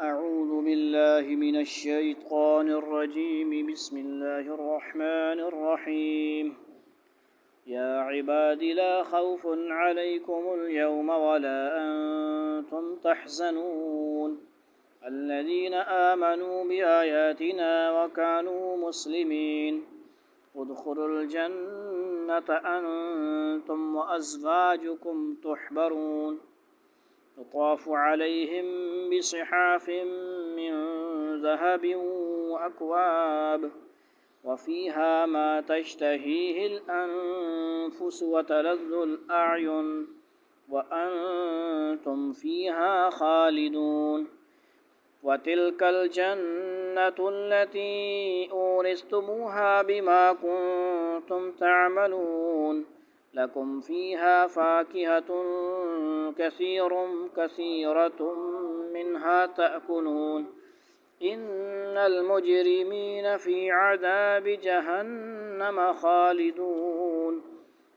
أعوذ بالله من الشيطان الرجيم بسم الله الرحمن الرحيم يا عباد لا خوف عليكم اليوم ولا أنتم تحزنون الذين آمنوا بآياتنا وكانوا مسلمين ادخلوا الجنة أنتم وأزواجكم تحبرون يطاف عليهم بصحاف من ذهب وأكواب وفيها ما تشتهيه الأنفس وتلذ الأعين وأنتم فيها خالدون وتلك الجنة التي أورثتموها بما كنتم تعملون لكم فيها فاكهة كثيرة منها تأكلون إن المجرمين في عذاب جهنم خالدون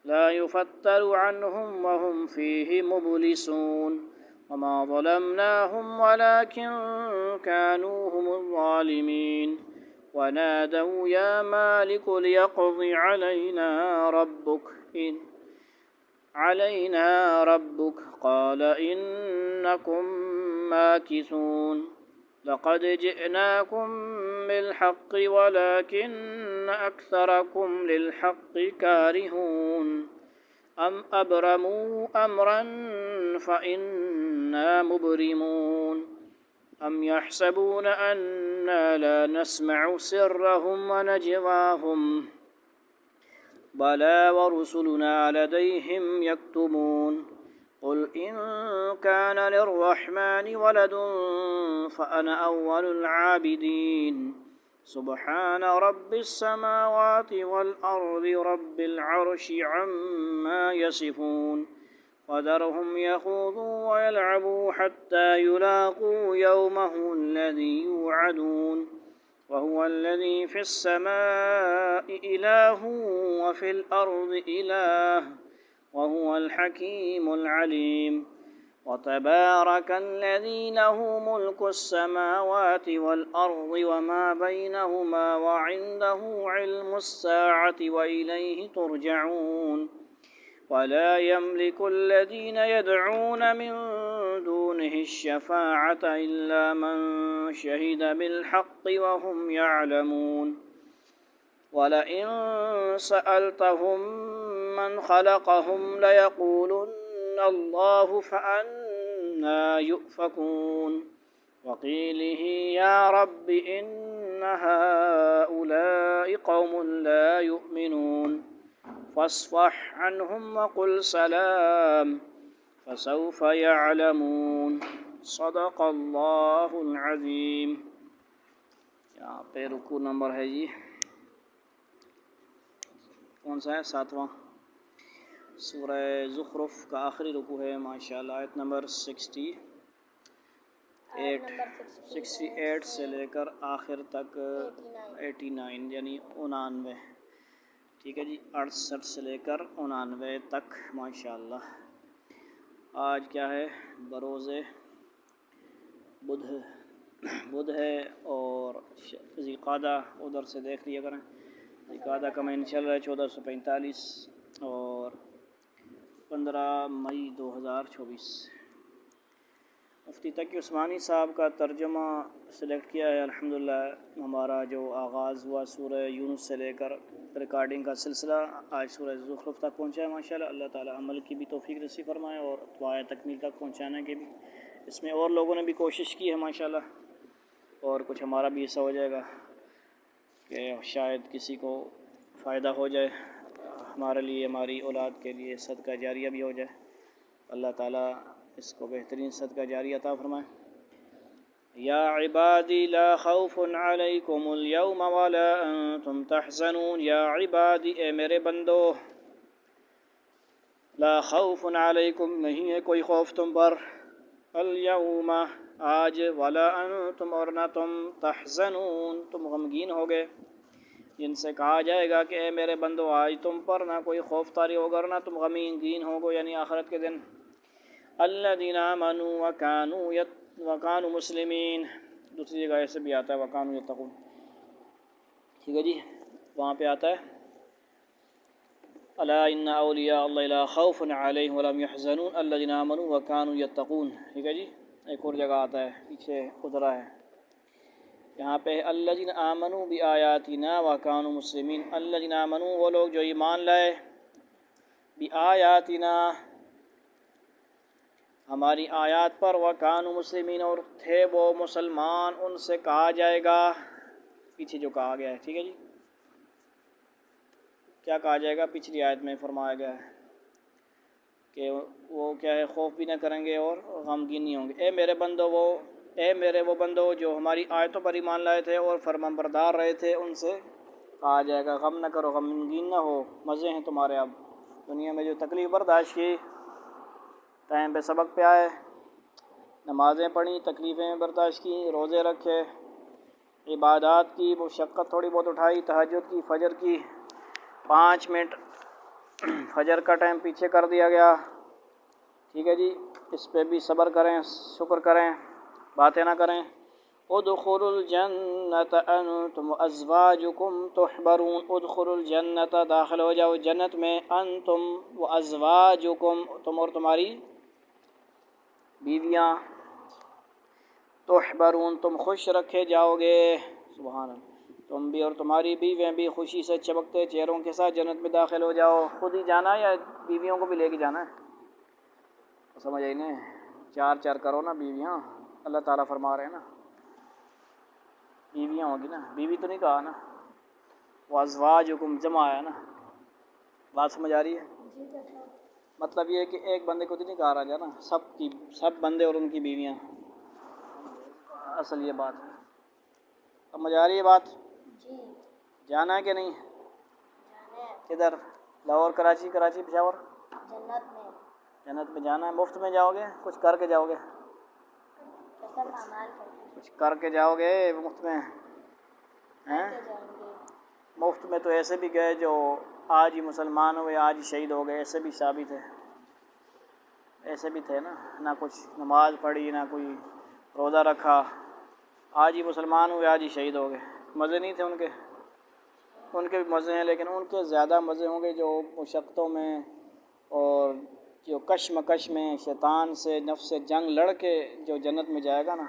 لا يفتر عنهم وهم فيه مبلسون وما ظلمناهم ولكن كانوا هم الظالمين ونادوا يا مالك ليقض علينا ربك قال إنكم ماكثون لقد جئناكم بالحق ولكن أكثركم للحق كارهون أم أبرموا أمرا فإنا مبرمون أم يحسبون أنا لا نسمع سرهم ونجواهم بلى ورسلنا لديهم يكتبون قل إن كان للرحمن ولد فأنا أول العابدين سبحان رب السماوات والأرض رب العرش عما يصفون وذرهم يخوضوا ويلعبوا حتى يلاقوا يومهم الذي يوعدون وهو الذي في السماء إله وفي الأرض إله وهو الحكيم العليم وتبارك الذي له ملك السماوات والأرض وما بينهما وعنده علم الساعة وإليه ترجعون ولا يملك الذين يدعون من دونه الشفاعة إلا من شهد بالحق وهم يعلمون ولئن سألتهم من خلقهم ليقولن الله فأنى يؤفكون وقيله يا رب إن هؤلاء قوم لا يؤمنون فاصفح عنهم وقل سلام فسوف يعلمون صدق اللہ العظیم۔ یہاں پہ رکوع نمبر ہے جی کون سا ہے؟ 7واں سورہ زخرف کا آخری رکوع ہے ماشاءاللہ، آیت نمبر 68 سے لے کر آخر تک 89 یعنی 99، ٹھیک ہے جی، 68 سے لے کر 99 تک ماشاءاللہ۔ آج کیا ہے؟ بروز بدھ ہے اور ذی القعدہ ادھر سے دیکھ لیا کریں، ذی القعدہ کا مہینہ چل رہا ہے 1445 اور 15 مئی 2024۔ مفتی تقی عثمانی صاحب کا ترجمہ سلیکٹ کیا ہے الحمدللہ۔ ہمارا جو آغاز ہوا سورہ یونس سے لے کر ریکارڈنگ کا سلسلہ آج سورہ زخرف تک پہنچا ہے ماشاءاللہ۔ اللہ تعالی عمل کی بھی توفیق نصیب فرمائے اور دعائے تکمیل تک پہنچانے کے بھی۔ اس میں اور لوگوں نے بھی کوشش کی ہے ماشاءاللہ، اور کچھ ہمارا بھی حصہ ہو جائے گا کہ شاید کسی کو فائدہ ہو جائے، ہمارے لیے، ہماری اولاد کے لیے صدقہ جاریہ بھی ہو جائے۔ اللہ تعالیٰ اس کو بہترین صدقہ جاریہ عطا فرمائے۔ یا عبادی لا خوف علیکم اليوم ولا انتم تحزنون، یا عبادی اے میرے بندو، لا خوف علیکم نہیں ہے کوئی خوف تم پر، اليوم آج، ولا انتم اور نہ تم، تحزنون تم غمگین ہوگے، جن سے کہا جائے گا کہ اے میرے بندو آج تم پر نہ کوئی خوف طاری ہوگا نہ تم غمگین ہوگو، یعنی آخرت کے دن۔ الذین آمنوا وکانوا وَكَانُوا مُسْلِمِينَ، دوسری جگہ ایسے بھی آتا ہے وَكَانُوا يَتَّقُونَ، ٹھیک ہے جی، وہاں پہ آتا ہے أَلَا إِنَّ أَوْلِيَاءَ اللَّهِ لَا خَوْفٌ عَلَيْهِمْ وَلَا هُمْ يَحْزَنُونَ الَّذِينَ آمَنُوا وَكَانُوا يَتَّقُونَ، ٹھیک ہے جی۔ ایک اور جگہ آتا ہے، پیچھے ادھرا ہے، یہاں پہ الَّذِينَ آمَنُوا بِآيَاتِنَا وَكَانُوا مُسْلِمِينَ، الَّذِينَ آمَنُوا وہ لوگ جو ایمان لائے، بِآيَاتِنَا ہماری آیات پر، وَكَانُوا مُسْلِمِينَ اور تھے وہ مسلمان، ان سے کہا جائے گا، پیچھے جو کہا گیا ہے، ٹھیک ہے جی، کیا کہا جائے گا؟ پچھلی آیت میں فرمایا گیا ہے کہ وہ کیا ہے، خوف بھی نہ کریں گے اور غمگین نہیں ہوں گے۔ اے میرے وہ بندو جو ہماری آیتوں پر ایمان لائے تھے اور فرمانبردار رہے تھے، ان سے کہا جائے گا غم نہ کرو، غمگین نہ ہو، مزے ہیں تمہارے اب دنیا میں جو تکلیف برداشت کی، ٹائم پہ سبق پہ آئے، نمازیں پڑھیں، تکلیفیں برداشت کی، روزے رکھے، عبادات کی، مشقت تھوڑی بہت اٹھائی، تہجد کی، فجر کی، 5 منٹ فجر کا ٹائم پیچھے کر دیا گیا، ٹھیک ہے جی، اس پہ بھی صبر کریں، شکر کریں، باتیں نہ کریں۔ ادخلوا الجنت انتم وازواجکم تحبرون، ادخلوا الجنت داخل ہو جاؤ جنت میں، انتم وازواجکم تم اور تمہاری بیویاں، تحبرون تم خوش رکھے جاؤ گے، سبحان اللہ، تم بھی اور تمہاری بیویاں بھی خوشی سے چمکتے چہروں کے ساتھ جنت میں داخل ہو جاؤ۔ خود ہی جانا ہے یا بیویوں کو بھی لے کے جانا ہے؟ سمجھ آئی نہیں؟ 4 کرو نا بیویاں، اللہ تعالیٰ فرما رہے ہیں نا، بیویاں ہوگی نا، بیوی تو نہیں کہا نا، وازواجکم جمع آیا نا، بات سمجھ آ رہی ہے؟ مطلب یہ ہے کہ ایک بندے کو تو نہیں کہا رہا نا، سب بندے اور ان کی بیویاں، اصل یہ بات ہے۔ سمجھ آ رہی ہے بات؟ جی۔ جانا ہے کہ نہیں؟ کدھر؟ لاہور، کراچی پشاور؟ جنت میں جانا ہے۔ مفت میں جاؤ گے کچھ کر کے جاؤ گے؟ کچھ کر کے جاؤ گے مفت میں؟ مفت میں تو ایسے بھی گئے جو آج ہی مسلمان ہوئے، آج ہی شہید ہو گئے، ایسے بھی ثابت ہے، ایسے بھی تھے نا، نہ کچھ نماز پڑھی، نہ کوئی روزہ رکھا، آج ہی مسلمان ہوئے، آج ہی شہید ہو گئے۔ مزے نہیں تھے ان کے بھی مزے ہیں، لیکن ان کے زیادہ مزے ہوں گے جو مشقتوں میں اور جو کشمکش میں شیطان سے، نفس سے جنگ لڑ کے جو جنت میں جائے گا نا،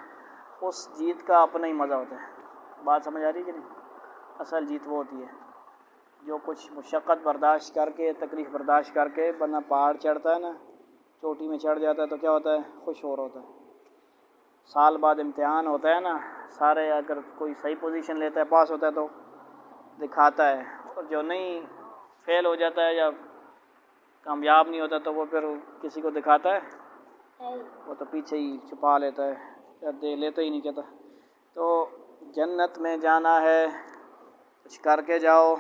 اس جیت کا اپنا ہی مزہ ہوتا ہے۔ بات سمجھ آ رہی کہ نہیں؟ اصل جیت وہ ہوتی ہے جو کچھ مشقت برداشت کر کے، تکلیف برداشت کر کے بندہ پہاڑ چڑھتا ہے نا، چوٹی میں چڑھ جاتا ہے تو کیا ہوتا ہے؟ خوش ہو رہا ہوتا ہے۔ سال بعد امتحان ہوتا ہے نا، سارے اگر کوئی صحیح پوزیشن لیتا ہے، پاس ہوتا ہے تو دکھاتا ہے، اور جو نہیں فیل ہو جاتا ہے یا کامیاب نہیں ہوتا تو وہ پھر کسی کو دکھاتا ہے، وہ تو پیچھے ہی چھپا لیتا ہے یا لیتا ہی نہیں کہتا۔ تو جنت میں جانا ہے، کچھ کر کے جاؤ۔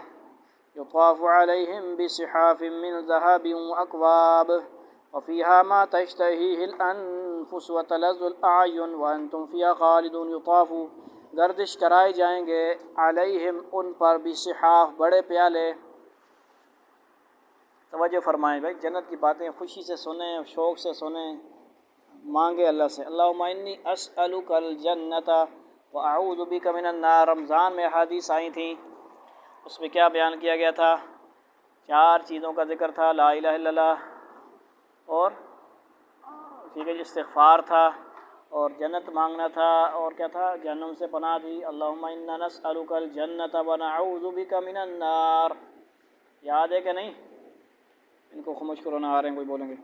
یطاف علیہم بصحاف من ذہب واکواب وفیہا ما تشتہیہ الانفس وتلذ الاعین وانتم فیہا خالدون۔ یطاف گردش کرائے جائیں گے، علیہم ان پر، بصحاف بڑے پیالے۔ توجہ فرمائیں بھائی، جنت کی باتیں خوشی سے سنیں، شوق سے سنیں، مانگے اللہ سے، اللہم انی اسألک الجنت واعوذ بک من النار۔ رمضان میں حدیث آئی تھیں، اس میں کیا بیان کیا گیا تھا؟ 4 چیزوں کا ذکر تھا، لا الہ الا اللہ، اور ٹھیک ہے جی، استغفار تھا، اور جنت مانگنا تھا، اور کیا تھا؟ جہنم سے پناہ دی، اللہم انا نسألک الجنت ونعوذ بک من النار۔ یاد ہے کہ نہیں؟ ان کو خاموش کرو، نہ آ رہے ہیں کوئی بولیں گے۔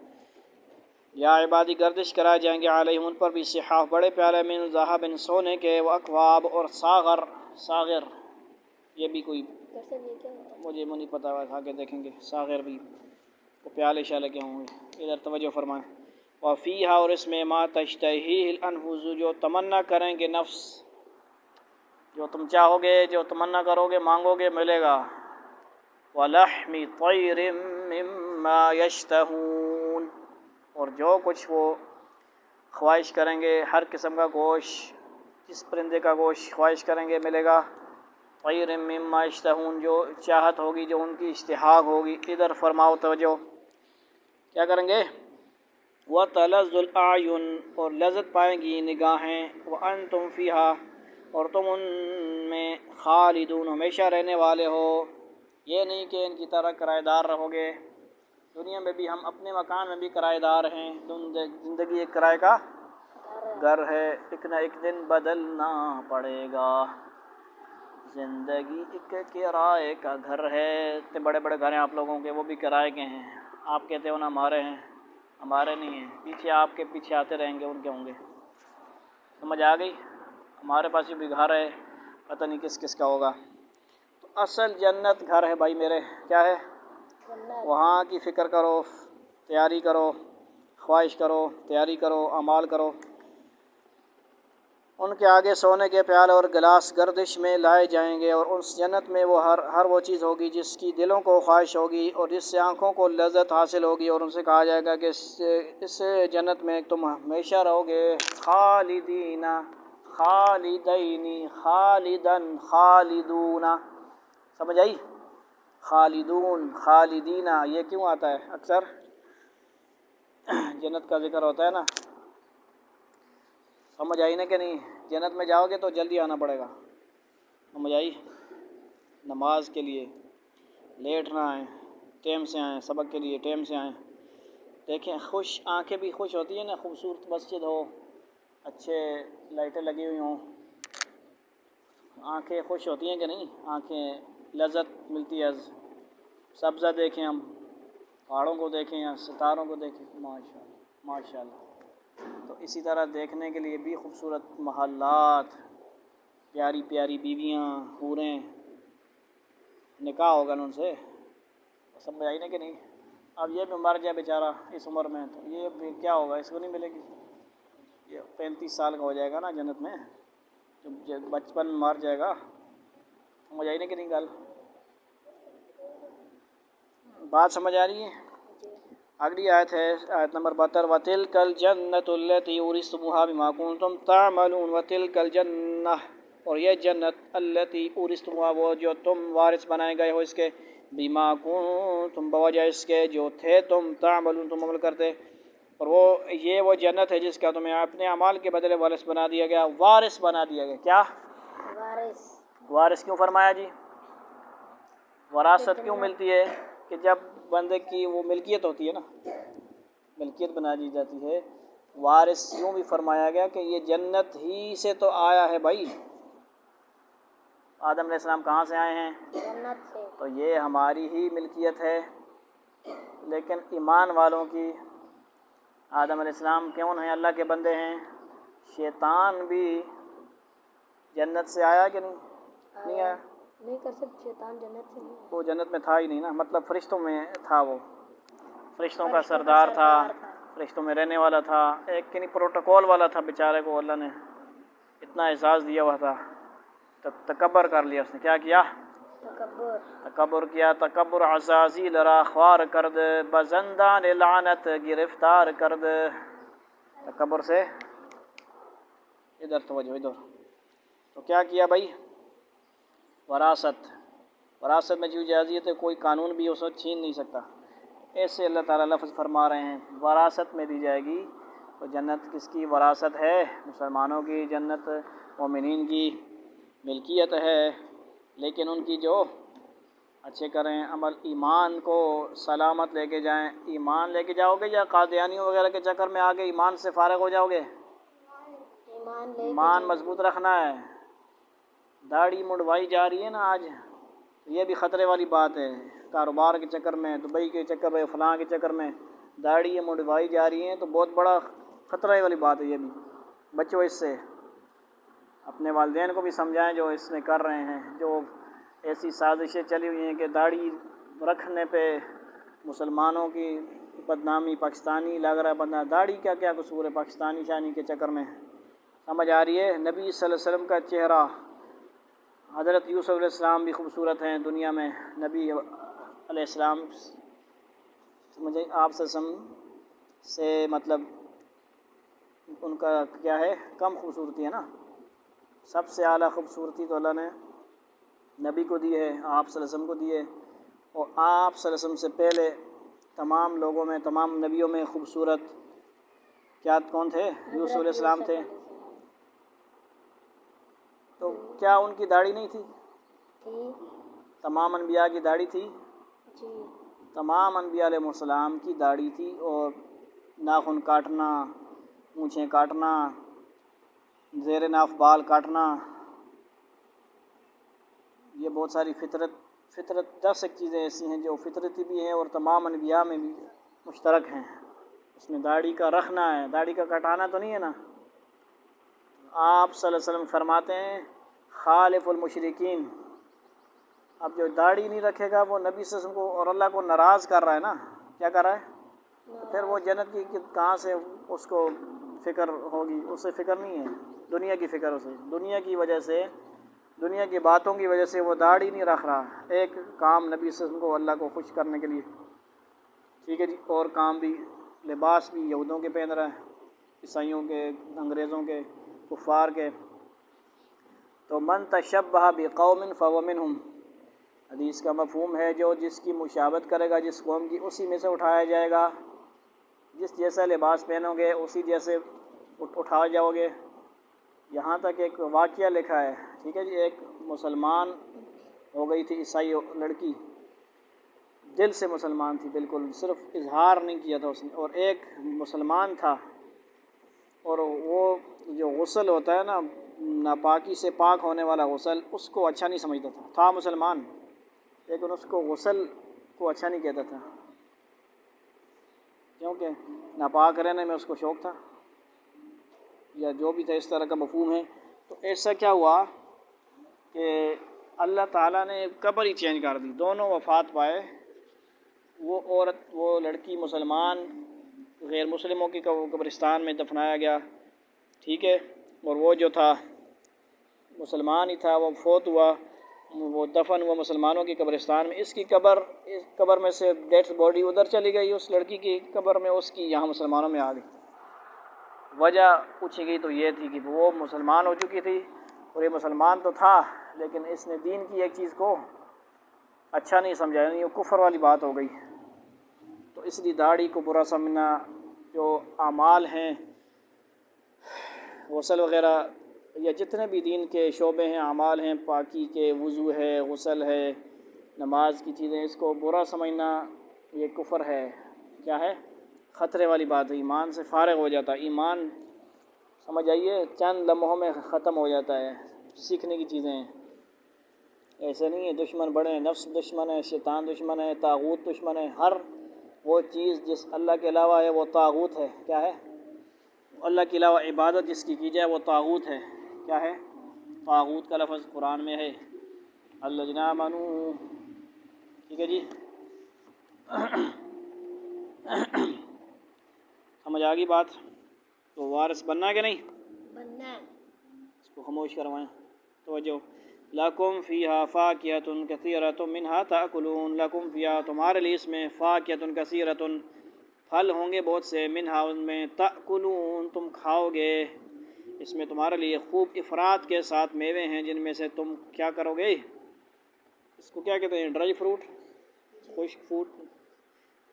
یا عبادی گردش کرائے جائیں گے علیہم ان پر بھی، صحاف بڑے پیالے، من ذہب سونے کے، واکواب اور ساغر، یہ بھی کوئی مجھے نہیں پتا، آگے دیکھیں گے، ساغر بھی وہ پیالے شالے کے ہوں گے۔ ادھر توجہ فرمائیں۔ وفیہا اور اس میں، ما تشتہیہ الانفس جو تمنا کریں گے نفس، جو تم چاہو گے، جو تمنا کرو گے، مانگو گے، ملے گا۔ ولحم طیر مما یشتہون اور جو کچھ وہ خواہش کریں گے، ہر قسم کا گوشت، جس پرندے کا گوشت خواہش کریں گے ملے گا۔ طیر مما یشتہون جو چاہت ہوگی، جو ان کی اشتہا ہوگی۔ ادھر فرماؤ توجہ، کیا کریں گے؟ وَتَلَذُّ الْأَعْيُنُ اور لذت پائیں گی نگاہیں، وَأَنْتُمْ فِيهَا اور تم ان میں خالدون ہمیشہ رہنے والے ہو۔ یہ نہیں کہ ان کی طرح کرایہ دار رہو گے، دنیا میں بھی ہم اپنے مکان میں بھی کرایہ دار ہیں، زندگی ایک کرائے کا گھر ہے، ایک نہ ایک دن بدلنا پڑے گا، زندگی ایک کرائے کا گھر ہے۔ اتنے بڑے بڑے گھر ہیں آپ لوگوں کے، وہ بھی کرائے کے ہیں، آپ کہتے ہو نا ہمارے ہیں، ہمارے نہیں ہیں، پیچھے آپ کے پیچھے آتے رہیں گے، ان کے ہوں گے۔ سمجھ آ گئی؟ ہمارے پاس بھی گھر ہے، پتہ نہیں کس کس کا ہوگا۔ تو اصل جنت گھر ہے بھائی میرے، کیا ہے؟ وہاں کی فکر کرو، تیاری کرو، خواہش کرو، تیاری کرو، اعمال کرو۔ ان کے آگے سونے کے پیالے اور گلاس گردش میں لائے جائیں گے، اور اس جنت میں وہ ہر وہ چیز ہوگی جس کی دلوں کو خواہش ہوگی اور جس سے آنکھوں کو لذت حاصل ہوگی، اور ان سے کہا جائے گا کہ اس جنت میں تم ہمیشہ رہو گے، خالدین خالدین خالدن خالدون۔ سمجھ آئی؟ خالدون خالدین یہ کیوں آتا ہے؟ اکثر جنت کا ذکر ہوتا ہے نا، سمجھ آئی نا کہ نہیں؟ جنت میں جاؤ گے تو جلدی آنا پڑے گا، سمجھ آئی؟ نماز کے لیے لیٹ نہ آئیں، ٹائم سے آئیں، سبق کے لیے ٹائم سے آئیں۔ دیکھیں خوش آنکھیں بھی خوش ہوتی ہیں نا، خوبصورت مسجد ہو، اچھے لائٹیں لگی ہوئی ہوں، آنکھیں خوش ہوتی ہیں کہ نہیں؟ آنکھیں لذت ملتی ہے۔ سبزہ دیکھیں، ہم پہاڑوں کو دیکھیں یا ستاروں کو دیکھیں، ماشاء اللہ ماشاء اللہ۔ تو اسی طرح دیکھنے کے لیے بھی خوبصورت محلات، پیاری پیاری بیویاں، حوریں، نکاح ہوگا ان سے، سمجھ آئی نا کہ نہیں؟ اب یہ بھی مر جائے بیچارہ اس عمر میں تو یہ بھی کیا ہوگا، اس کو نہیں ملے گی۔ یہ 35 سال کا ہو جائے گا نا جنت میں، جب بچپن مر جائے گا، سمجھ آئی نا کہ نہیں؟ گل بات سمجھ آ رہی ہے؟ اگلی آیت ہے آیت نمبر 72، وَتِلْكَ الْجَنَّةُ الَّتِي أُورِثْتُمُوهَا بِمَا كُنْتُمْ تَعْمَلُونَ وَتِلْكَ الْجَنَّةُ اور یہ جنت الَّتِي أُورِثْتُمُوهَا وہ جو تم وارث بنائے گئے ہو اس کے، بِمَا كُنْتُمْ بوجہ اس کے جو تھے تم، تعملون تم عمل کرتے، اور وہ جنت ہے جس کا تمہیں اپنے اعمال کے بدلے وارث بنا دیا گیا، وارث بنا دیا گیا۔ کیا وارث کیوں فرمایا جی؟ وراثت کیوں ملتی ہے؟ کہ جب بندے کی وہ ملکیت ہوتی ہے نا، ملکیت بنا دی جاتی ہے۔ وارث یوں بھی فرمایا گیا کہ یہ جنت ہی سے تو آیا ہے بھائی، آدم علیہ السلام کہاں سے آئے ہیں؟ جنت سے، تو یہ ہماری ہی ملکیت ہے۔ لیکن ایمان والوں کی، آدم علیہ السلام کون ہیں؟ اللہ کے بندے ہیں۔ شیطان بھی جنت سے آیا کہ نہیں آیا؟ نہیں کر سکتے، شیطان جنت سے نہیں، وہ جنت میں تھا ہی نہیں نا، مطلب فرشتوں میں تھا، وہ فرشتوں کا سردار تھا، فرشتوں میں رہنے والا تھا، ایک کنی پروٹوکول والا تھا، بیچارے کو اللہ نے اتنا اعزاز دیا ہوا تھا، تکبر کر لیا اس نے۔ کیا کیا؟ تکبر کیا۔ تکبر عزازی لرا خوار کرد، بزندان لعنت گرفتار کرد۔ تکبر سے ادھر توجہ، ادھر تو کیا کیا بھائی؟ وراثت میں جو اجازت ہے کوئی قانون بھی اسے چھین نہیں سکتا، ایسے اللہ تعالیٰ لفظ فرما رہے ہیں، وراثت میں دی جائے گی۔ تو جنت کس کی وراثت ہے؟ مسلمانوں کی جنت، مومنین کی ملکیت ہے، لیکن ان کی جو اچھے کریں عمل، ایمان کو سلامت لے کے جائیں۔ ایمان لے کے جاؤ گے یا قادیانیوں وغیرہ کے چکر میں آگے ایمان سے فارغ ہو جاؤ گے؟ ایمان مضبوط رکھنا ہے۔ داڑھی مڑوائی جا رہی ہے نا آج، یہ بھی خطرے والی بات ہے، کاروبار کے چکر میں، دبئی کے چکر میں، فلاں کے چکر میں داڑھی مڑوائی جا رہی ہیں، تو بہت بڑا خطرے والی بات ہے۔ یہ بھی بچو اس سے، اپنے والدین کو بھی سمجھائیں جو اس میں کر رہے ہیں، جو ایسی سازشیں چلی ہوئی ہیں کہ داڑھی رکھنے پہ مسلمانوں کی بدنامی، پاکستانی لگ رہا ہے بندہ، داڑھی کیا کیا قصور ہے پاکستانی شانی کے چکر میں؟ سمجھ آ رہی ہے؟ نبی صلی اللہ علیہ وسلم کا چہرہ، حضرت یوسف علیہ السلام بھی خوبصورت ہیں دنیا میں، نبی علیہ السلام مجھے آپ سے مطلب ان کا کیا ہے، کم خوبصورتی ہے نا، سب سے اعلیٰ خوبصورتی تو اللہ نے نبی کو دی ہے، آپ صلی اللہ علیہ وسلم کو دی ہے، اور آپ صلی اللہ علیہ وسلم سے پہلے تمام لوگوں میں، تمام نبیوں میں خوبصورت کیا کون تھے؟ یوسف علیہ السلام تھے. تو کیا ان کی داڑھی نہیں تھی؟ تمام انبیاء کی داڑھی تھی. تمام انبیاء علیہ السلام کی داڑھی تھی، اور ناخن کاٹنا، مونچھیں کاٹنا، زیر ناف بال کاٹنا، یہ بہت ساری فطرت 10 ایک چیزیں ایسی ہیں جو فطرتی بھی ہیں اور تمام انبیاء میں بھی مشترک ہیں. اس میں داڑھی کا رکھنا ہے، داڑھی کا کٹانا تو نہیں ہے نا. آپ صلی اللہ علیہ وسلم فرماتے ہیں خالف المشرکین. اب جو داڑھی نہیں رکھے گا وہ نبی صلی اللہ علیہ وسلم کو اور اللہ کو ناراض کر رہا ہے نا. کیا کر رہا ہے؟ تو پھر وہ جنت کی کہاں سے اس کو فکر ہوگی؟ اس سے فکر نہیں ہے، دنیا کی فکر اسے. دنیا کی وجہ سے، دنیا کی باتوں کی وجہ سے وہ داڑھی نہیں رکھ رہا. ایک کام نبی صلی اللہ علیہ وسلم کو اللہ کو خوش کرنے کے لیے، ٹھیک ہے جی. اور کام بھی، لباس بھی یہودوں کے پہن رہا ہے، عیسائیوں کے، انگریزوں کے، کفار کے. تو من تشبہ بقوم فہو منہم، حدیث کا مفہوم ہے جو جس کی مشابہت کرے گا جس قوم کی، اسی میں سے اٹھایا جائے گا. جس جیسا لباس پہنو گے اسی جیسے اٹھائے جاؤ گے. یہاں تک ایک واقعہ لکھا ہے، ٹھیک ہے جی. ایک مسلمان ہو گئی تھی عیسائی لڑکی، دل سے مسلمان تھی بالکل، صرف اظہار نہیں کیا تھا اس نے. اور ایک مسلمان تھا، اور وہ جو غسل ہوتا ہے نا، ناپاکی سے پاک ہونے والا غسل، اس کو اچھا نہیں سمجھتا تھا مسلمان، لیکن اس کو غسل کو اچھا نہیں کہتا تھا، کیونکہ ناپاک رہنے میں اس کو شوق تھا، یا جو بھی تھا اس طرح کا مفہوم ہے. تو ایسا کیا ہوا کہ اللہ تعالیٰ نے قبر ہی چینج کر دی. دونوں وفات پائے. وہ عورت، وہ لڑکی مسلمان، غیر مسلموں کی قبرستان میں دفنایا گیا، ٹھیک ہے. اور وہ جو تھا مسلمان ہی تھا، وہ فوت ہوا، وہ دفن ہوا مسلمانوں کی قبرستان میں. اس کی قبر میں سے ڈیڈ باڈی ادھر چلی گئی، اس لڑکی کی قبر میں، اس کی یہاں مسلمانوں میں آ گئی. وجہ پوچھی گئی تو یہ تھی کہ وہ مسلمان ہو چکی تھی، اور یہ مسلمان تو تھا لیکن اس نے دین کی ایک چیز کو اچھا نہیں سمجھا، یعنی یہ کفر والی بات ہو گئی. تو اس لیے داڑھی کو برا سمجھنا. جو اعمال ہیں، غسل وغیرہ، یا جتنے بھی دین کے شعبے ہیں، اعمال ہیں، پاکی کے، وضو ہے، غسل ہے، نماز کی چیزیں، اس کو برا سمجھنا یہ کفر ہے. کیا ہے؟ خطرے والی بات ہے. ایمان سے فارغ ہو جاتا ہے. ایمان سمجھ آئیے چند لمحوں میں ختم ہو جاتا ہے. سیکھنے کی چیزیں ہیں، ایسے نہیں ہے. دشمن بڑے ہیں، نفس دشمن ہے، شیطان دشمن ہے، طاغوت دشمن ہے. ہر وہ چیز جس اللہ کے علاوہ ہے وہ طاغوت ہے. کیا ہے؟ اللہ کے علاوہ عبادت جس کی جائے وہ طاغوت ہے. کیا ہے؟ طاغوت کا لفظ قرآن میں ہے الذین آمنوا. ٹھیک ہے جی. سمجھ آ گئی بات؟ تو وارث بننا ہے کہ نہیں بننا ہے؟ اس کو خاموش کروائیں. توجہ. لکم فیہا فاکہۃ کثیرۃ منہا تأکلون. لکم فیہا، تمہارے لیے اس میں، فاکہۃ کثیرۃ، پھل ہوں گے بہت سے، منہا ان میں، تأکلون تم کھاؤ گے. اس میں تمہارے لیے خوب افراد کے ساتھ میوے ہیں جن میں سے تم کیا کرو گے؟ اس کو کیا کہتے ہیں؟ ڈرائی فروٹ، خشک فروٹ.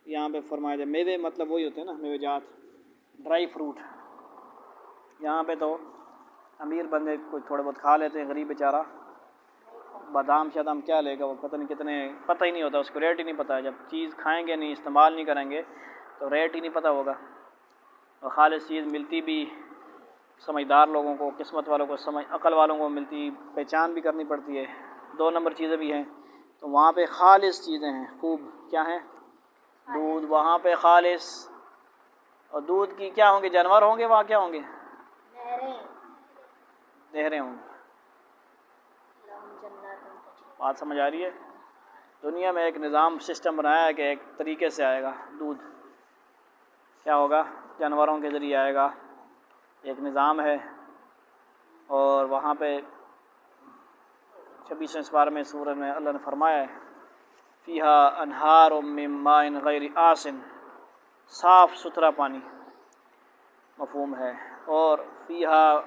یہاں پہ فرمایا جائے میوے مطلب وہی ہوتے ہیں نا، میوے جات، ڈرائی فروٹ. یہاں پہ تو امیر بندے کوئی تھوڑے بہت کھا لیتے ہیں، غریب بیچارہ بادام شادام کیا لے گا وہ، پتہ نہیں کتنے، پتہ ہی نہیں ہوتا اس کو، ریٹ ہی نہیں پتہ. جب چیز کھائیں گے نہیں، استعمال نہیں کریں گے تو ریٹ ہی نہیں پتہ ہوگا. اور خالص چیز ملتی بھی سمجھدار لوگوں کو، قسمت والوں کو، عقل والوں کو ملتی، پہچان بھی کرنی پڑتی ہے. 2 نمبر چیزیں بھی ہیں. تو وہاں پہ خالص چیزیں ہیں خوب. کیا ہیں؟ دودھ وہاں پہ خالص. اور دودھ کی کیا ہوں گے؟ جانور ہوں گے وہاں. کیا ہوں گے؟ نہریں ہوں گی. بات سمجھ آ رہی ہے؟ دنیا میں ایک نظام سسٹم بنایا ہے کہ ایک طریقے سے آئے گا دودھ. کیا ہوگا؟ جانوروں کے ذریعے آئے گا. ایک نظام ہے. اور وہاں پہ 26 پارے میں سورہ میں اللہ نے فرمایا ہے فیہا انہار من ماء غیر آسن، صاف ستھرا پانی مفہوم ہے. اور فیہا،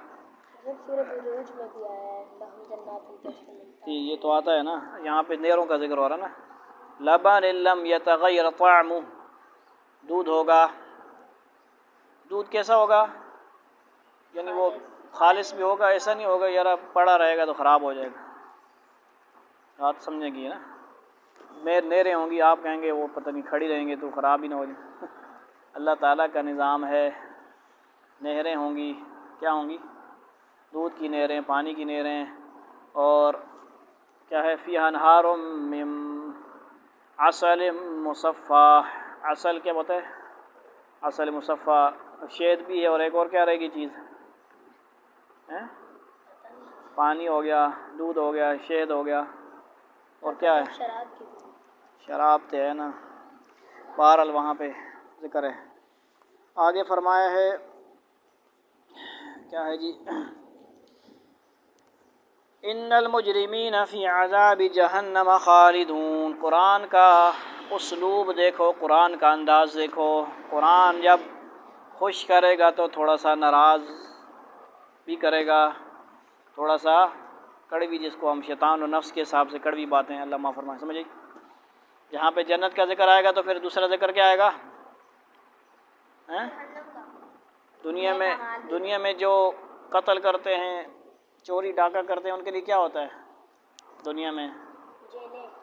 یہ تو آتا ہے نا، یہاں پہ نہروں کا ذکر ہو رہا ہے نا. لبن لم یتغیر طعمہ، دودھ ہوگا دودھ کیسا ہوگا؟ یعنی وہ خالص بھی ہوگا، ایسا نہیں ہوگا یار پڑا رہے گا تو خراب ہو جائے گا. بات سمجھیں گی نا. نہریں ہوں گی، آپ کہیں گے وہ پتہ نہیں کھڑی رہیں گے تو خراب ہی نہ ہو جائے. اللہ تعالیٰ کا نظام ہے، نہریں ہوں گی. کیا ہوں گی؟ دودھ کی نہریں، پانی کی نہریں. اور کیا ہے؟ فیہا انہار من عسل مصفی. عسل کیا ہوتا ہے؟ عسل مصفی. شہد بھی ہے، اور ایک اور کیا رہے گی چیز؟ پانی ہو گیا، دودھ ہو گیا، شہد ہو گیا، اور کیا ہے؟ شراب تو ہے نا. بہرحال وہاں پہ ذکر ہے. آگے فرمایا ہے کیا ہے جی؟ ان المجرمین فی عذاب جہنم خالدون. قرآن کا اسلوب دیکھو، قرآن کا انداز دیکھو. قرآن جب خوش کرے گا تو تھوڑا سا ناراض بھی کرے گا، تھوڑا سا کڑوی، جس کو ہم شیطان و نفس کے حساب سے کڑوی باتیں اللہ معاف فرمائے. سمجھے؟ جہاں پہ جنت کا ذکر آئے گا تو پھر دوسرا ذکر کیا آئے گا؟ دنیا میں جو قتل کرتے ہیں، چوری ڈاکہ کرتے ہیں، ان کے لیے کیا ہوتا ہے دنیا میں؟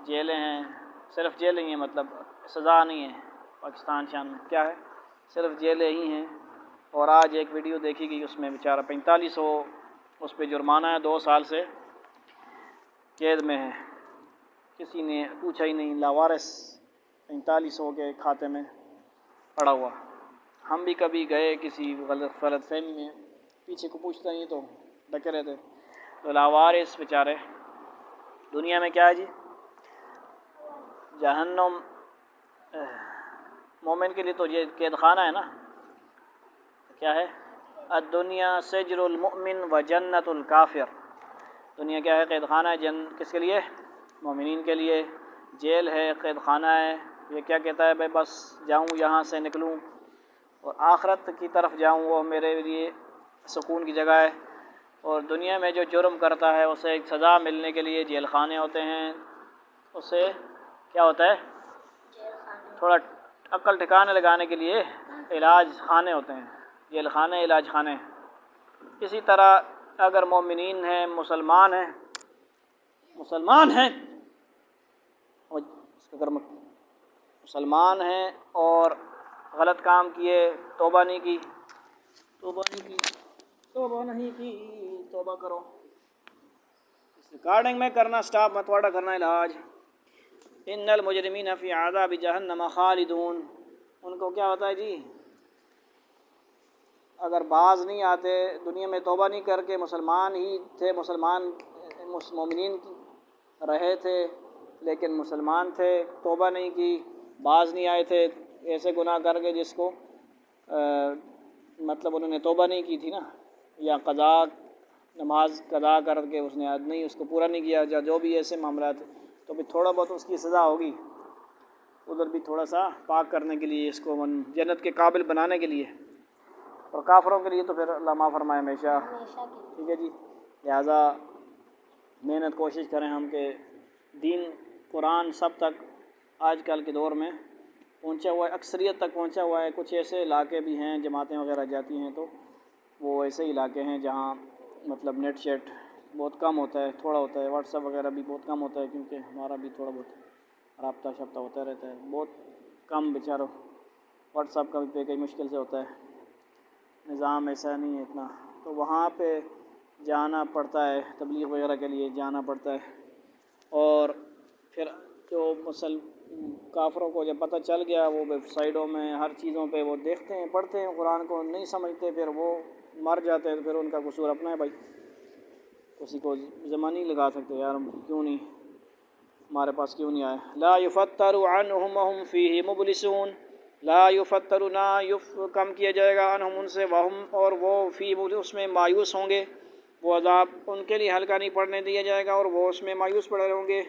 جیلیں ہیں. صرف جیلیں ہی ہیں، مطلب سزا نہیں ہے. پاکستان شان میں کیا ہے؟ صرف جیلیں ہی ہیں. اور آج ایک ویڈیو دیکھی گئی، اس میں بیچارہ 4500 اس پہ جرمانہ ہے، 2 سال سے قید میں ہے. کسی نے پوچھا ہی نہیں، لاوارث 4500 کے کھاتے میں پڑا ہوا. ہم بھی کبھی گئے کسی غلط فہمی میں، پیچھے کو پوچھتا نہیں تو ڈکے رہتے. تو لاوارث بیچارے. دنیا میں کیا ہے جی؟ جہنم. مومن کے لیے تو یہ قید خانہ ہے نا. کیا ہے؟ الدنیا سجن المؤمن و جنت الکافر. دنیا کیا ہے؟ قید خانہ ہے. کس کے لیے؟ مومنین کے لیے. جیل ہے، قید خانہ ہے. یہ کیا کہتا ہے؟ بھائی بس جاؤں یہاں سے نکلوں اور آخرت کی طرف جاؤں، وہ میرے لیے سکون کی جگہ ہے. اور دنیا میں جو جرم کرتا ہے اسے ایک سزا ملنے کے لیے جیل خانے ہوتے ہیں. اسے کیا ہوتا ہے؟ تھوڑا عقل ٹھکانے لگانے کے لیے علاج خانے ہوتے ہیں، جیل خانے، علاج خانے. اسی طرح اگر مومنین ہیں، مسلمان ہیں اور اگر مسلمان ہیں اور غلط کام کیے، توبہ نہیں کی، توبہ کرو. اس ریکارڈنگ میں کرنا سٹاپ مت واڑا کرنا علاج. ان المجرمین فی عذاب جہنم خالدون. ان کو کیا ہوتا ہے جی؟ اگر باز نہیں آتے، دنیا میں توبہ نہیں کر کے مسلمان ہی تھے، مومنین رہے تھے لیکن مسلمان تھے، توبہ نہیں کی، باز نہیں آئے تھے، ایسے گناہ کر کے جس کو مطلب انہوں نے توبہ نہیں کی تھی نا، یا نماز قضا کر کے اس نے نہیں، اس کو پورا نہیں کیا، جو بھی ایسے معاملات، تو پھر تھوڑا بہت اس کی سزا ہوگی. ادھر بھی تھوڑا سا پاک کرنے کے لیے، اس کو جنت کے قابل بنانے کے لیے. اور کافروں کے لیے تو پھر اللہ معاف فرمائے ہمیشہ. ٹھیک ہے جی. لہٰذا محنت کوشش کریں ہم کہ دین قرآن سب تک آج کل کے دور میں پہنچا ہوا ہے، اکثریت تک پہنچا ہوا ہے. کچھ ایسے علاقے بھی ہیں، جماعتیں وغیرہ جاتی ہیں تو وہ ایسے علاقے ہیں جہاں مطلب نیٹ شیٹ بہت کم ہوتا ہے، تھوڑا ہوتا ہے. واٹس ایپ وغیرہ بھی بہت کم ہوتا ہے، کیونکہ ہمارا بھی تھوڑا بہت رابطہ شابطہ ہوتا رہتا ہے. بہت کم بیچاروں. واٹس ایپ کا بھی پہ کئی مشکل سے ہوتا ہے، نظام ایسا نہیں ہے اتنا. تو وہاں پہ جانا پڑتا ہے، تبلیغ وغیرہ کے لیے جانا پڑتا ہے. اور پھر جو کافروں کو جب پتہ چل گیا، وہ ویب سائٹوں میں ہر چیزوں پہ وہ دیکھتے ہیں، پڑھتے ہیں، قرآن کو نہیں سمجھتے، پھر وہ مر جاتے ہیں. تو پھر ان کا قصور اپنا ہے بھائی. کسی کو ذمہ نہیں لگا سکتے یار کیوں نہیں ہمارے پاس کیوں نہیں آئے. لا یفتر عنہم وہم فیہ مبلسون. لا یفتر، نہ کم کیا جائے گا، عنہم ان سے، وہم اور وہ فی اس میں مایوس ہوں گے. وہ عذاب ان کے لیے ہلکا نہیں پڑنے دیا جائے گا اور وہ اس میں مایوس پڑے رہیں گے.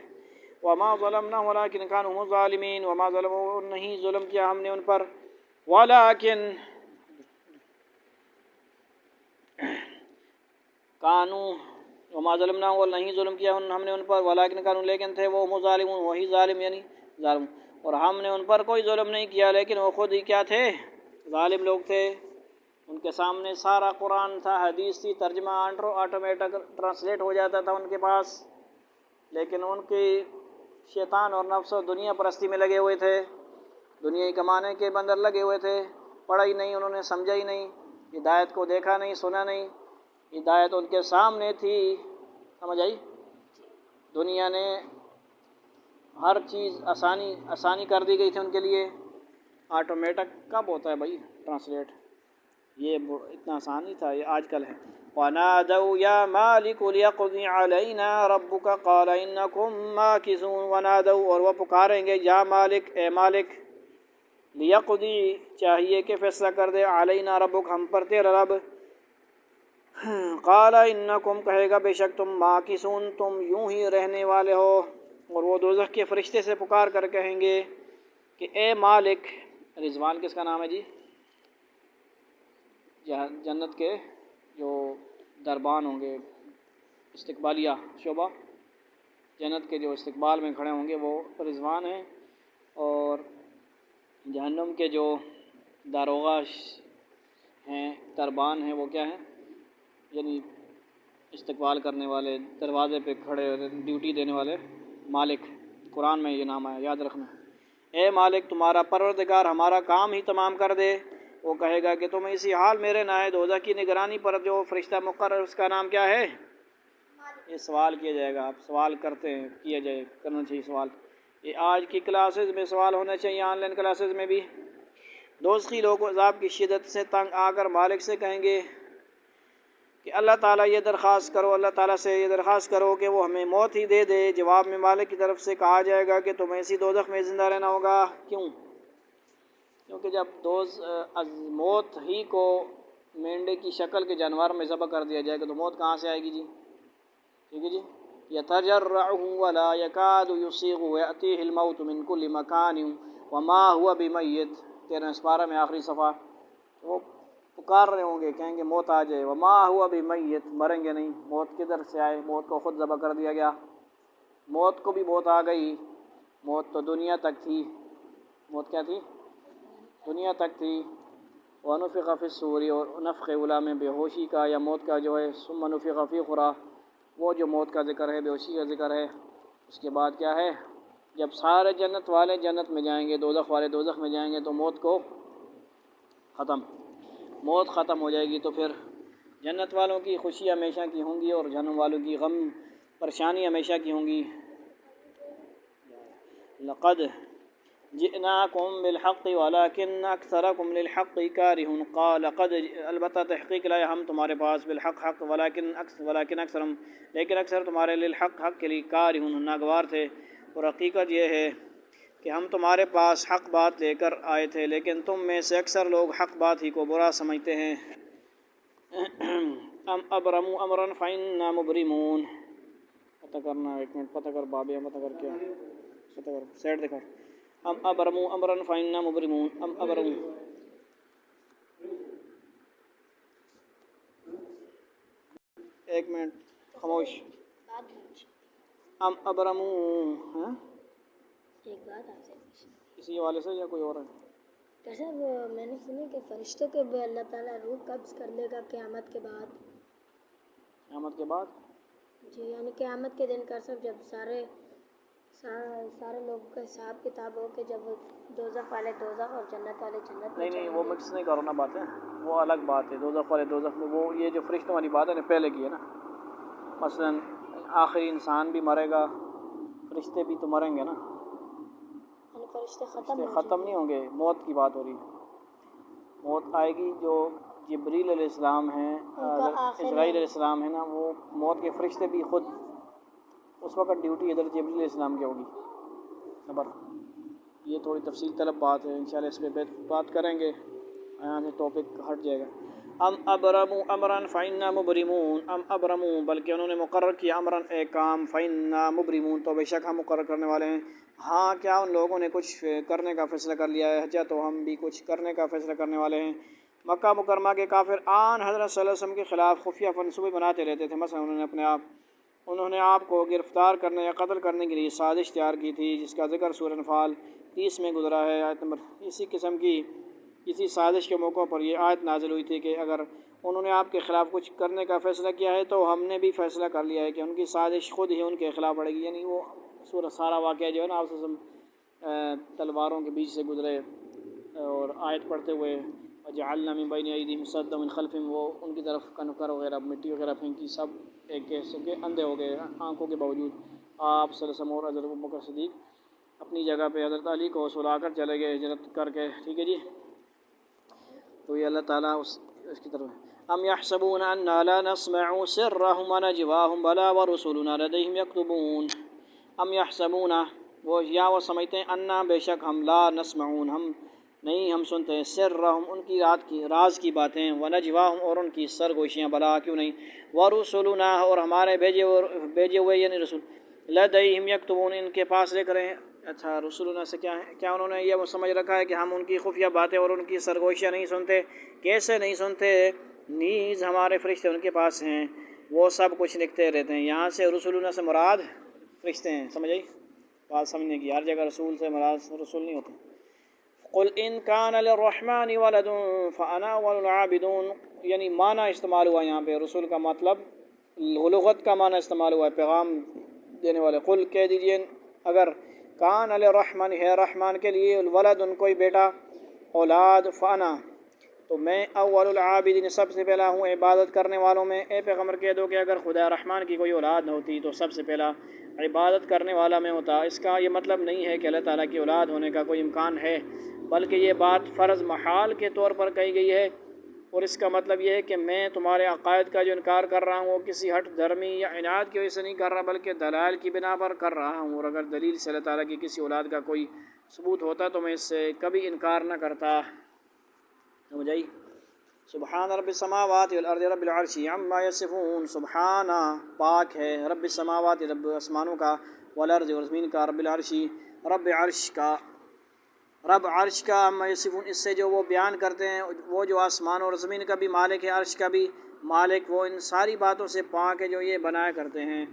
وما ظلمناہم ولکن کانوا هم الظالمین. وما ظلموا، نہیں ظلم کیا ہم نے ان پر، ولکن کانوا، وما ظلمناہم، اور نہیں ظلم کیا ہم نے ان پر، ولکن کانوا، لیکن تھے وہ، هم الظالمون، وہی ظالم یعنی ظالم. اور ہم نے ان پر کوئی ظلم نہیں کیا لیکن وہ خود ہی کیا تھے؟ ظالم لوگ تھے. ان کے سامنے سارا قرآن تھا، حدیث تھی، ترجمہ آٹومیٹک ٹرانسلیٹ ہو جاتا تھا ان کے پاس، لیکن ان کی شیطان اور نفس و دنیا پرستی میں لگے ہوئے تھے، دنیا کمانے کے بندر لگے ہوئے تھے، پڑھا ہی نہیں، انہوں نے سمجھا ہی نہیں، ہدایت کو دیکھا نہیں، سنا نہیں۔ ہدایت ان کے سامنے تھی، سمجھ آئی؟ دنیا نے ہر چیز آسانی کر دی گئی تھی ان کے لیے۔ آٹومیٹک کب ہوتا ہے بھائی ٹرانسلیٹ؟ یہ اتنا آسان نہیں تھا، یہ آج کل ہے۔ وَنَادَوْا يَا مَالِكُ لِيَقْضِ عَلَيْنَا رَبُّكَ قَالَ إِنَّكُمْ مَاكِثُونَ۔ وَنَادَوْا، اور وہ پکاریں گے، یا مالک، اے مالک، لیقضی، چاہیے کہ فیصلہ کر دے، علینا ربک، ہم پر تیرا رب، قال انکم، کہے گا بے شک تم، ماکثون، تم یوں ہی رہنے والے ہو۔ اور وہ دوزخ کے فرشتے سے پکار کر کہیں گے کہ اے مالک، رضوان کس کا نام ہے جی؟ جنت کے جو دربان ہوں گے، استقبالیہ شعبہ، جنت کے جو استقبال میں کھڑے ہوں گے وہ رضوان ہیں، اور جہنم کے جو داروغہ ہیں، دربان ہیں، وہ کیا ہیں؟ یعنی استقبال کرنے والے، دروازے پہ کھڑے ڈیوٹی دینے والے، مالک، قرآن میں یہ نام آیا، یاد رکھنا۔ اے مالک، تمہارا پروردگار ہمارا کام ہی تمام کر دے۔ وہ کہے گا کہ تم اسی حال میرے نائے دوزخ کی نگرانی پر جو فرشتہ مقرر، اس کا نام کیا ہے؟ یہ سوال کیا جائے گا، آپ سوال کرتے ہیں، کیا جائے، کرنا چاہیے سوال۔ یہ آج کی کلاسز میں سوال ہونا چاہیے، آن لائن کلاسز میں بھی۔ دوزخی لوگ عذاب کی شدت سے تنگ آ کر مالک سے کہیں گے کہ اللہ تعالیٰ یہ درخواست کرو، اللہ تعالیٰ سے یہ درخواست کرو کہ وہ ہمیں موت ہی دے دے۔ جواب میں مالک کی طرف سے کہا جائے گا کہ تمہیں اسی دوزخ میں زندہ رہنا ہوگا۔ کیوں؟ کیونکہ جب موت ہی کو مینڈے کی شکل کے جانور میں ذبح کر دیا جائے گا تو موت کہاں سے آئے گی جی؟ ٹھیک ہے جی۔ يَتَجَرَّعُهُ وَلَا يَكَادُ يُصِيغُهُ يَأْتِيهِ الْمَوْتُ مِنْ كُلِّ مَكَانٍ وَمَا هُوَ بِمَيِّتٍ۔ 13 سپارہ میں آخری صفحہ، وہ پکار رہے ہوں گے، کہیں گے موت آ جائے، وما هو بمیت، مریں گے نہیں، موت کدھر سے آئے؟ موت کو خود ذبح کر دیا گیا، موت کو بھی موت آ گئی، موت تو دنیا تک تھی، موت کیا تھی؟ دنیا تک تھی۔ وَنُفِخَ فِي الصُّورِ، اور نفخ اولیٰ میں بے ہوشی کا یا موت کا جو ہے، ثُمَّ نُفِخَ فِي أُخْرَىٰ، وہ جو موت کا ذکر ہے، بے ہوشی کا ذکر ہے۔ اس کے بعد کیا ہے؟ جب سارے جنت والے جنت میں جائیں گے، دوزخ والے دوزخ میں جائیں گے تو موت کو موت ختم ہو جائے گی، تو پھر جنت والوں کی خوشی ہمیشہ کی ہوں گی اور جہنم والوں کی غم پریشانی ہمیشہ کی ہوں گی۔ لقد جئناکم بالحق ولکن اکثرکم للحق کارہون۔ قال قد، البتہ تحقیق لائے ہم تمہارے پاس، بالحق حق، ولیکن اکثرم، لیکن اکثر تمہارے للحق حق کے لیے کارہون، ناگوار تھے۔ اور حقیقت یہ ہے کہ ہم تمہارے پاس حق بات لے کر آئے تھے، لیکن تم میں سے اکثر لوگ حق بات ہی کو برا سمجھتے ہیں۔ ام ابرموا امرا فإنا مبرمون۔ پتہ کرنا، ایک منٹ، پتہ کر بابیا، پتہ کر کیا، پتہ کر سیٹ دکھا۔ ام ابرموا امرا فإنا مبرمون، ام ابرموا، ایک منٹ خاموش، ام ابرموا، ہاں ایک بات آپ سے اسی حوالے سے یا کوئی اور ہے؟ کیسا میں نے سنا کہ فرشتوں کے بھی اللہ تعالیٰ روح قبض کر لے گا قیامت کے بعد۔ قیامت کے بعد؟ جی، یعنی قیامت کے دن کا سب جب سارے لوگوں کا حساب کتاب ہو، کہ جب دوزخ والے دوزخ اور جنت والے جنت میں نہیں، جائیں وہ گے۔ مکس نہیں کرو نا باتیں، وہ الگ بات ہے، دوزخ والے دوزخ میں، وہ یہ جو فرشتوں والی بات ہے نا پہلے کی ہے نا۔ مثلا آخری انسان بھی مرے گا، فرشتے بھی تو مریں گے نا، یعنی فرشتے ختم نہیں ہوں گے، موت کی بات ہو رہی ہے۔ موت آئے گی، جو جبریل علیہ السلام ہیں، اسرائیل علیہ السلام ہیں نا، وہ موت کے فرشتے بھی خود اس وقت ڈیوٹی ادھر جبریل علیہ السلام کی ہوگی۔ خبر، یہ تھوڑی تفصیل طلب بات ہے، انشاءاللہ اس پہ بات کریں گے، یہاں سے ٹاپک ہٹ جائے گا۔ ام ابرموا امرا فإنا مبرمون، ام ابرموا، بلکہ انہوں نے مقرر کیا، امرا ایک کام، فإنا مبرمون، تو بے شک ہم مقرر کرنے والے ہیں۔ ہاں، کیا ان لوگوں نے کچھ کرنے کا فیصلہ کر لیا ہے؟ حجہ، تو ہم بھی کچھ کرنے کا فیصلہ کرنے والے ہیں۔ مکہ مکرمہ کے کافر آن حضرت صلی اللہ علیہ وسلم کے خلاف خفیہ منصوبے بناتے رہتے تھے۔ مثلا انہوں نے آپ کو گرفتار کرنے یا قتل کرنے کے لیے سازش تیار کی تھی، جس کا ذکر سورہ انفال 30 میں گزرا ہے، آیت نمبر۔ اسی قسم کی کسی سازش کے موقع پر یہ آیت نازل ہوئی تھی کہ اگر انہوں نے آپ کے خلاف کچھ کرنے کا فیصلہ کیا ہے تو ہم نے بھی فیصلہ کر لیا ہے کہ ان کی سازش خود ہی ان کے خلاف پڑے گی. یعنی وہ سارا واقعہ جو ہے نا آپ سے تلواروں کے بیچ سے گزرے اور آیت پڑھتے ہوئے وجعلنا من بین ایدیہم سدا ومن خلفہم، وہ ان کی طرف کنکر وغیرہ مٹی وغیرہ پھینکی، سب ایک کیسے کے اندھے ہو گئے آنکھوں کے باوجود. آپ صلی اللہ علیہ وسلم اور حضرت ابوبکر صدیق اپنی جگہ پہ حضرت علی کو سلا کر چلے گئے ہجرت کر کے. ٹھیک ہے جی. تو یہ اللہ تعالیٰ اس کی طرف ام یحسبون انا لا نسمع سرهم ونجواهم بلا ورسلنا لدیہم یکتبون. ام یحسبون، وہ سمجھتے ہیں انا بے شک ہم، لا نسمعون ہم سنتے ہیں، سرهم ان کی راز کی باتیں، ونجواهم اور ان کی سرگوشیاں، بلا کیوں نہیں، ورسلنا اور ہمارے بھیجے ہوئے یعنی رسول، لدیہم یکتبون ان کے پاس لے کر ہیں. اچھا رسولنا سے کیا انہوں نے یہ سمجھ رکھا ہے کہ ہم ان کی خفیہ باتیں اور ان کی سرگوشیاں نہیں سنتے؟ کیسے نہیں سنتے؟ نیز ہمارے فرشتے ان کے پاس ہیں، وہ سب کچھ لکھتے رہتے ہیں. یہاں سے رسولنا سے مراد فرشتے ہیں. سمجھ آئی بات؟ سمجھنے کی ہر جگہ رسول سے مراد رسول نہیں ہوتے. قل ان کان للرحمن ولد فانا اول العابدون، یعنی معنی استعمال ہوا یہاں پہ. رسول کا مطلب لغت کا معنی استعمال ہوا ہے، پیغام دینے والے. قل کہہ دیجئے اگر کان للرحمن ہے رحمان کے لیے، ولد کوئی بیٹا اولاد، فانا تو میں اول العابدین سب سے پہلا ہوں عبادت کرنے والوں میں. اے پیغمبر کہہ دو کہ اگر خدا رحمان کی کوئی اولاد نہ ہوتی تو سب سے پہلا عبادت کرنے والا میں ہوتا. اس کا یہ مطلب نہیں ہے کہ اللہ تعالیٰ کی اولاد ہونے کا کوئی امکان ہے، بلکہ یہ بات فرض محال کے طور پر کہی گئی ہے. اور اس کا مطلب یہ ہے کہ میں تمہارے عقائد کا جو انکار کر رہا ہوں وہ کسی ہٹ دھرمی یا عناد کی وجہ سے نہیں کر رہا، بلکہ دلائل کی بنا پر کر رہا ہوں. اور اگر دلیل سے اللہ تعالیٰ کی کسی اولاد کا کوئی ثبوت ہوتا تو میں اس سے کبھی انکار نہ کرتا. سمجھ آئی؟ سبحان رب السماوات والارض رب العرش عما یصفون. سبحان پاک ہے، رب السماوات رب آسمانوں کا، والارض اور زمین کا، رب العرش رب عرش کا، رب عرش کا، عما یصفون اس سے جو وہ بیان کرتے ہیں. وہ جو آسمان اور زمین کا بھی مالک ہے، عرش کا بھی مالک، وہ ان ساری باتوں سے پاک ہے جو یہ بنایا کرتے ہیں.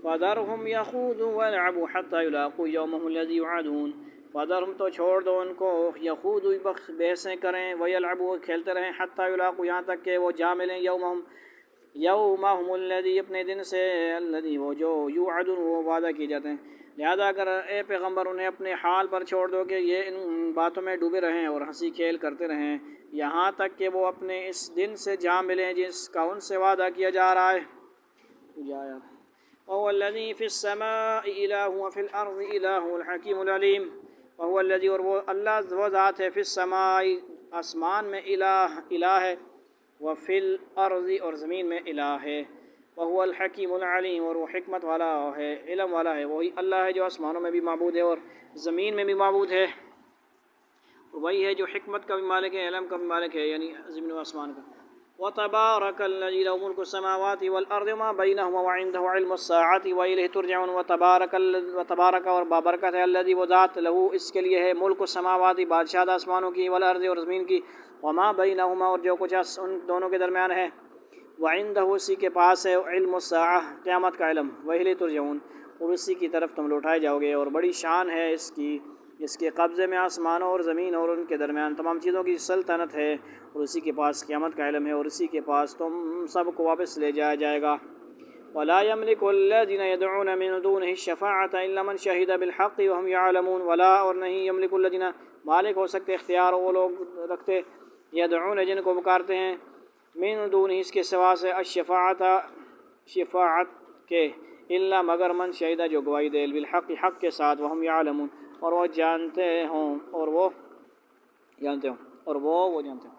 فَذَرْهُمْ يَخُوضُوا وَيَلْعَبُوا حَتَّى يُلَاقُوا يَوْمَهُمُ الَّذِي يُوعَدُونَ. فَذَرْهُمْ تو چھوڑ دو ان کو، يَخُوضُوا بحثیں کریں، وَيَلْعَبُوا کھیلتے رہیں، حَتَّى يُلَاقُوا یہاں تک کہ وہ جا ملیں، یومہم الذی اپنے دن سے، الذی وہ جو یوعدون وہ وعدہ کیے جاتے ہیں. لہذا اگر اے پیغمبر انہیں اپنے حال پر چھوڑ دو کہ یہ ان باتوں میں ڈوبے رہیں اور ہنسی کھیل کرتے رہیں یہاں تک کہ وہ اپنے اس دن سے جا ملیں جس کا ان سے وعدہ کیا جا رہا ہے. وَهُوَ الَّذِي فِي السَّمَاءِ إِلَٰهٌ وَفِي الْأَرْضِ إِلَٰهٌ الْحَكِيمُ الْعَلِيمُ. وَهُوَ الَّذِي اور وہ اللہ وہ ذات ہے، فی السماء آسمان میں الہ ہے، وفی الارض اور زمین میں الہ ہے، وهو الحکیم العلیم اور وہ حکمت والا ہے، علم والا ہے. وہی اللہ ہے جو آسمانوں میں بھی معبود ہے اور زمین میں بھی معبود ہے، وہی ہے جو حکمت کا بھی مالک ہے، علم کا بھی مالک ہے، یعنی زمین و آسمان کا. وَتَبَارَكَ الَّذِي لَهُ مُلْكُ السَّمَاوَاتِ وَالْأَرْضِ وَمَا بَيْنَهُمَا وَعِندَهُ عِلْمُ السَّاعَةِ وَإِلَيْهِ تُرْجَعُونَ. وَتَبَارَكَ اور بابرکت ہے، الذی وہ ذات، لہو اس کے لیے ہے، ملک السماوات بادشاہت آسمانوں کی، والارض اور زمین کی، وما بینہما اور جو کچھ ان دونوں کے درمیان ہے، وعندہ اسی کے پاس ہے، علم الساعہ قیامت کا علم، وإلیہ ترجعون اور اسی کی طرف تم لوٹائے جاؤ گے. اور بڑی شان ہے اس کی، اس کے قبضے میں آسمانوں اور زمین اور ان کے درمیان تمام چیزوں کی سلطنت ہے، اور اسی کے پاس قیامت کا علم ہے، اور اسی کے پاس تم سب کو واپس لے جایا جائے گا. وَلَا يَمْلِكُ الَّذِينَ يَدْعُونَ مِن دُونِهِ الشَّفَاعَةَ إِلَّا مَنْ شَهِدَ بِالْحَقِّ وَهُمْ يَعْلَمُونَ. ولا اور نہیں يَمْلِكُ الَّذِينَ مالک ہو سکتے، اختیار وہ لوگ رکھتے، يدعون جن کو پکارتے ہیں، من دونہ اس کے سوا سے، شفاعت کے، الا مگر من شہیدہ جو گواہی دے، بالحق حق کے ساتھ، وہم یعلمون اور وہ جانتے ہوں، اور وہ جانتے ہوں.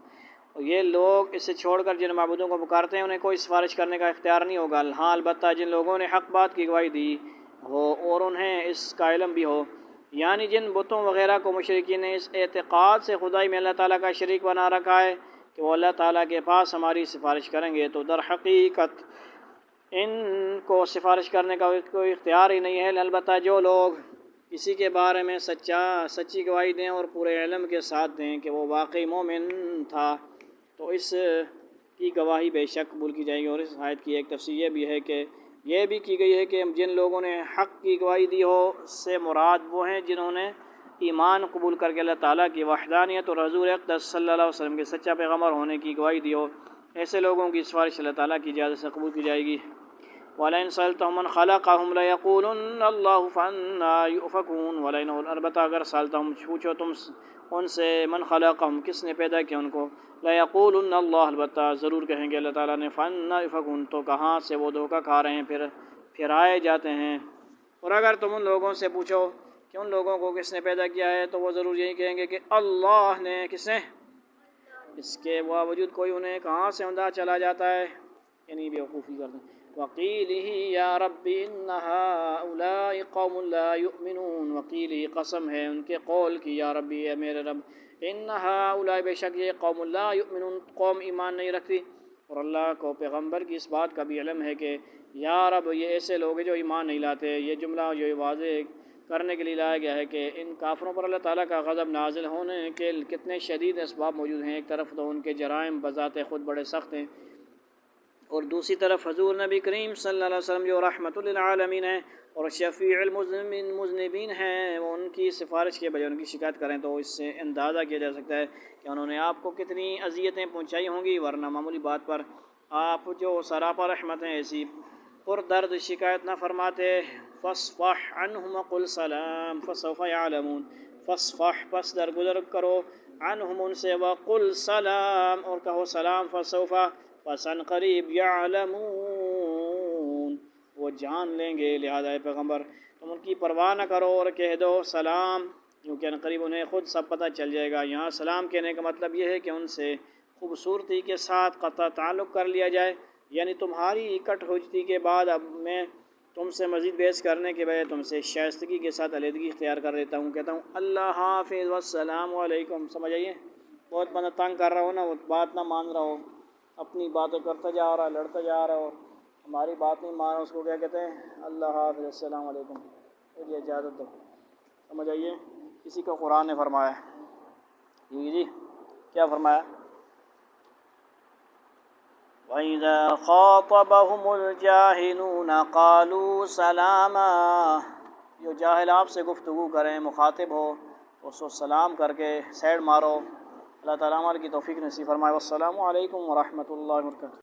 اور یہ لوگ اسے چھوڑ کر جن معبودوں کو پکارتے ہیں انہیں کوئی سفارش کرنے کا اختیار نہیں ہوگا. ہاں البتہ جن لوگوں نے حق بات کی گواہی دی ہو اور انہیں اس کا علم بھی ہو، یعنی جن بتوں وغیرہ کو مشرکین نے اس اعتقاد سے خدائی میں اللہ تعالیٰ کا شریک بنا رکھا ہے کہ وہ اللہ تعالیٰ کے پاس ہماری سفارش کریں گے، تو در حقیقت ان کو سفارش کرنے کا کوئی اختیار ہی نہیں ہے. البتہ جو لوگ کسی کے بارے میں سچی گواہی دیں اور پورے علم کے ساتھ دیں کہ وہ واقعی مومن تھا، تو اس کی گواہی بے شک قبول کی جائے گی. اور اس آیت کی ایک تفسیر یہ بھی ہے کہ یہ بھی کی گئی ہے کہ جن لوگوں نے حق کی گواہی دی ہو سے مراد وہ ہیں جنہوں نے ایمان قبول کر کے اللہ تعالیٰ کی وحدانیت اور حضور اقدس صلی اللہ علیہ وسلم کے سچا پیغمبر ہونے کی گواہی دیو، ایسے لوگوں کی سفارش اللہ تعالیٰ کی اجازت سے قبول کی جائے گی۔ وَلَئِن سَأَلْتَهُم مَّنْ خَلَقَهُمْ لَيَقُولُنَّ اللَّهُ فَأَنَّىٰ يُؤْفَكُونَ وَلَئِن البتہ اگر سالتہم پوچھو تم ان سے من خلقہم کس نے پیدا کیا ان کو، لَيَقُولُنَّ اللَّهُ البتہ ضرور کہیں گے اللہ تعالیٰ نے، فَأَنَّىٰ يُؤْفَكُونَ تو کہاں سے وہ دھوکہ کھا رہے ہیں، پھرائے جاتے ہیں۔ اور اگر تم ان لوگوں سے پوچھو کہ ان لوگوں کو کس نے پیدا کیا ہے تو وہ ضرور یہی کہیں گے کہ اللہ نے۔ کس نے؟ اس کے باوجود کوئی انہیں کہاں سے انداز چلا جاتا ہے، یعنی بیوقوفی کرتے ہیں۔ وَقِيلِهِ يَا رَبِّ إِنَّ هَٰؤُلَاءِ قَوْمٌ لَا يُؤْمِنُونَ وَقِيلِهِ قسم ہے ان کے قول کی، یا ربی اے میرے رب، إِنَّ هَٰؤُلَاءِ بے شک یہ قوم لا يؤمنون قوم ایمان نہیں رکھتی۔ اور اللہ کو پیغمبر کی اس بات کا بھی علم ہے کہ یا رب یہ ایسے لوگ ہیں جو ایمان نہیں لاتے۔ یہ جملہ جو واضح کرنے کے لیے لایا گیا ہے کہ ان کافروں پر اللہ تعالیٰ کا غضب نازل ہونے کے کتنے شدید اسباب موجود ہیں۔ ایک طرف تو ان کے جرائم بذات خود بڑے سخت ہیں، اور دوسری طرف حضور نبی کریم صلی اللہ علیہ وسلم جو رحمت للعالمین ہیں اور شفیع المذنبین ہیں، وہ ان کی سفارش کے بجائے ان کی شکایت کریں تو اس سے اندازہ کیا جا سکتا ہے کہ انہوں نے آپ کو کتنی اذیتیں پہنچائی ہوں گی، ورنہ معمولی بات پر آپ جو سراپا رحمت ہیں ایسی پر درد شکایت نہ فرماتے۔ فاصفح عنہم وقل سلام فسوف یعلمون، فاصفح پس درگزر کرو، عنہم ان سے، وقل سلام اور کہو سلام، فسوف پس ان قریب، یعلمون وہ جان لیں گے۔ لہذا اے پیغمبر تم ان کی پرواہ نہ کرو اور کہہ دو سلام، کیونکہ ان قریب انہیں خود سب پتہ چل جائے گا۔ یہاں سلام کہنے کا مطلب یہ ہے کہ ان سے خوبصورتی کے ساتھ قطع تعلق کر لیا جائے، یعنی تمہاری اکٹ ہوجتی کے بعد اب میں تم سے مزید بحث کرنے کے بجائے تم سے شائستگی کے ساتھ علیحدگی اختیار کر لیتا ہوں، کہتا ہوں اللہ حافظ والسلام علیکم۔ سمجھ آئیے؟ بہت بندہ تنگ کر رہا ہو نا، وہ بات نہ مان رہا ہو، اپنی باتیں کرتا جا رہا، لڑتا جا رہا ہو، ہماری بات نہیں مان رہا، اس کو کیا کہتے ہیں؟ اللہ حافظ السلام علیکم، مجھے اجازت دو۔ سمجھ آئیے؟ اسی کا قرآن نے فرمایا جی کیا فرمایا؟ وَإِذَا خَاطَبَهُمُ الْجَاهِلُونَ قَالُوا سَلَامًا جو جاہل آپ سے گفتگو کریں، مخاطب ہو تو اس کو سلام کر کے سیڈ مارو۔ اللہ تعالیٰ ہمارے کی توفیق نصیب فرمائے۔ والسلام علیکم ورحمۃ اللہ وبرکاتہ۔